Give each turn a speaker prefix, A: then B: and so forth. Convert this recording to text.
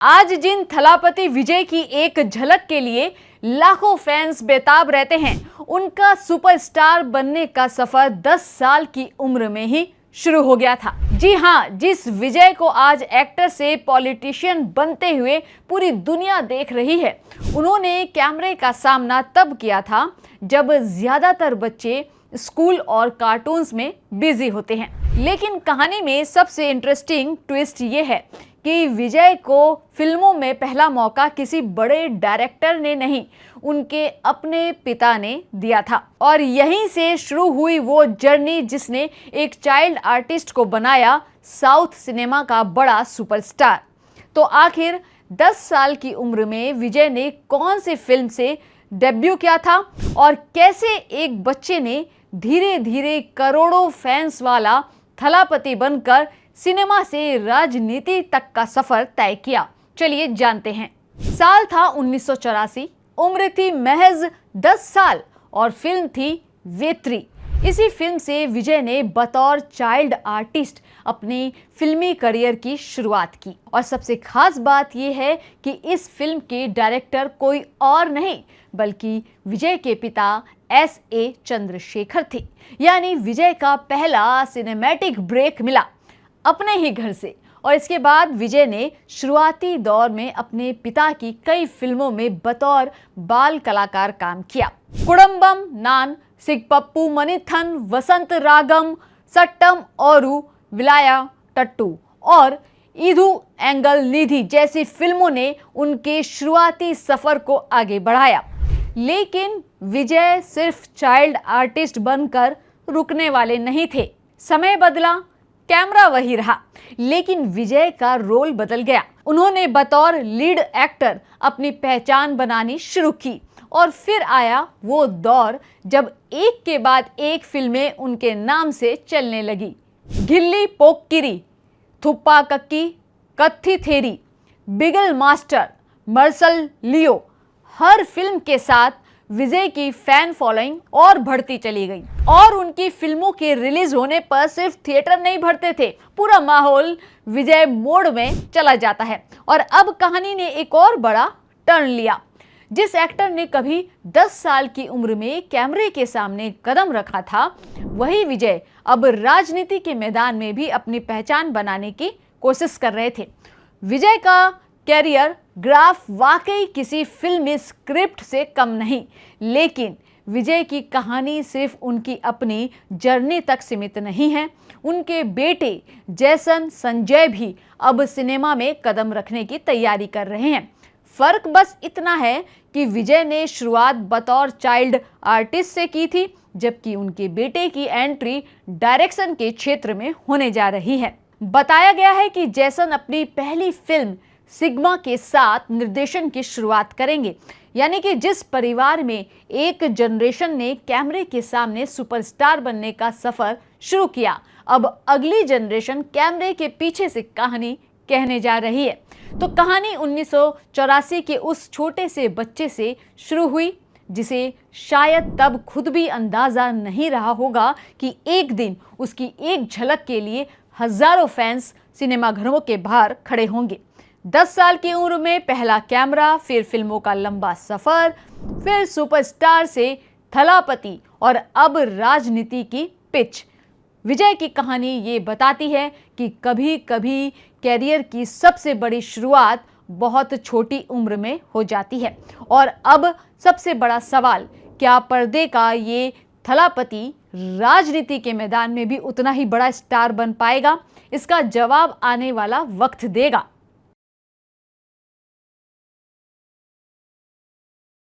A: आज जिन थलापति विजय की एक झलक के लिए लाखों फैंस बेताब रहते हैं, उनका सुपरस्टार बनने का सफर 10 साल की उम्र में ही शुरू हो गया था। जी हां, जिस विजय को आज एक्टर से पॉलिटिशियन बनते हुए पूरी दुनिया देख रही है, उन्होंने कैमरे का सामना तब किया था जब ज्यादातर बच्चे स्कूल और कार्टून्स में बिजी होते हैं। लेकिन कहानी में सबसे इंटरेस्टिंग ट्विस्ट ये है कि विजय को फिल्मों में पहला मौका किसी बड़े डायरेक्टर ने नहीं, उनके अपने पिता ने दिया था। और यहीं से शुरू हुई वो जर्नी जिसने एक चाइल्ड आर्टिस्ट को बनाया साउथ सिनेमा का बड़ा सुपरस्टार। तो आखिर 10 साल की उम्र में विजय ने कौन सी फिल्म से डेब्यू किया था और कैसे एक बच्चे ने धीरे धीरे करोड़ों फैंस वाला थलापति बनकर सिनेमा से राजनीति तक का सफर तय किया। चलिए जानते हैं। साल था 1984, उम्र थी महज 10 साल और फिल्म थी वेत्री। इसी फिल्म से विजय ने बतौर चाइल्ड आर्टिस्ट अपनी फिल्मी करियर की शुरुआत की। और सबसे खास बात यह है कि इस फिल्म के डायरेक्टर कोई और नहीं बल्कि विजय के पिता S.A. चंद्रशेखर थे। यानी विजय का पहला सिनेमैटिक ब्रेक मिला अपने ही घर से। और इसके बाद विजय ने शुरुआती दौर में अपने पिता की कई फिल्मों में बतौर बाल कलाकार काम किया। कुडम्बम नान, सिगपप्पू मनिथन, वसंत रागम, सट्टम औरू, विलाया टट्टू और इधु एंगल निधि जैसी फिल्मों ने उनके शुरुआती सफर को आगे बढ़ाया। लेकिन विजय सिर्फ चाइल्ड आर्टिस्ट बनकर रुकने वाले नहीं थे। समय बदला, कैमरा वही रहा, लेकिन विजय का रोल बदल गया। उन्होंने बतौर लीड एक्टर अपनी पहचान बनानी शुरू की। और फिर आया वो दौर जब एक के बाद एक फिल्में उनके नाम से चलने लगी। गिल्ली पोक्किरी, थुप्पा कक्की, कत्थी थेरी, बिगल मास्टर, मर्सल लियो, हर फिल्म के साथ विजय की फैन फॉलोइंग और बढ़ती चली गई। और उनकी फिल्मों के रिलीज होने पर सिर्फ थिएटर नहीं भरते थे, पूरा माहौल विजय मोड में चला जाता है। और अब कहानी ने एक और बड़ा टर्न लिया। जिस एक्टर ने कभी 10 साल की उम्र में कैमरे के सामने कदम रखा था, वही विजय अब राजनीति के मैदान में भी अपनी पहचान बनाने की कोशिश कर रहे थे। विजय का कैरियर ग्राफ वाकई किसी फिल्मी स्क्रिप्ट से कम नहीं, लेकिन विजय की कहानी सिर्फ उनकी अपनी जर्नी तक सीमित नहीं है। उनके बेटे जैसन संजय भी अब सिनेमा में कदम रखने की तैयारी कर रहे हैं। फर्क बस इतना है कि विजय ने शुरुआत बतौर चाइल्ड आर्टिस्ट से की थी, जबकि उनके बेटे की एंट्री डायरेक्शन के क्षेत्र में होने जा रही है। बताया गया है कि जैसन अपनी पहली फिल्म सिग्मा के साथ निर्देशन की शुरुआत करेंगे। यानी कि जिस परिवार में एक जनरेशन ने कैमरे के सामने सुपरस्टार बनने का सफर शुरू किया, अब अगली जनरेशन कैमरे के पीछे से कहानी कहने जा रही है। तो कहानी 1984 के उस छोटे से बच्चे से शुरू हुई, जिसे शायद तब खुद भी अंदाजा नहीं रहा होगा कि एक दिन उसकी एक झलक के लिए हजारों फैंस सिनेमाघरों के बाहर खड़े होंगे। 10 साल की उम्र में पहला कैमरा, फिर फिल्मों का लंबा सफर, फिर सुपरस्टार से थलापति और अब राजनीति की पिच। विजय की कहानी ये बताती है कि कभी कभी कैरियर की सबसे बड़ी शुरुआत बहुत छोटी उम्र में हो जाती है। और अब सबसे बड़ा सवाल, क्या पर्दे का ये थलापति राजनीति के मैदान में भी उतना ही बड़ा स्टार बन पाएगा? इसका जवाब आने वाला वक्त देगा।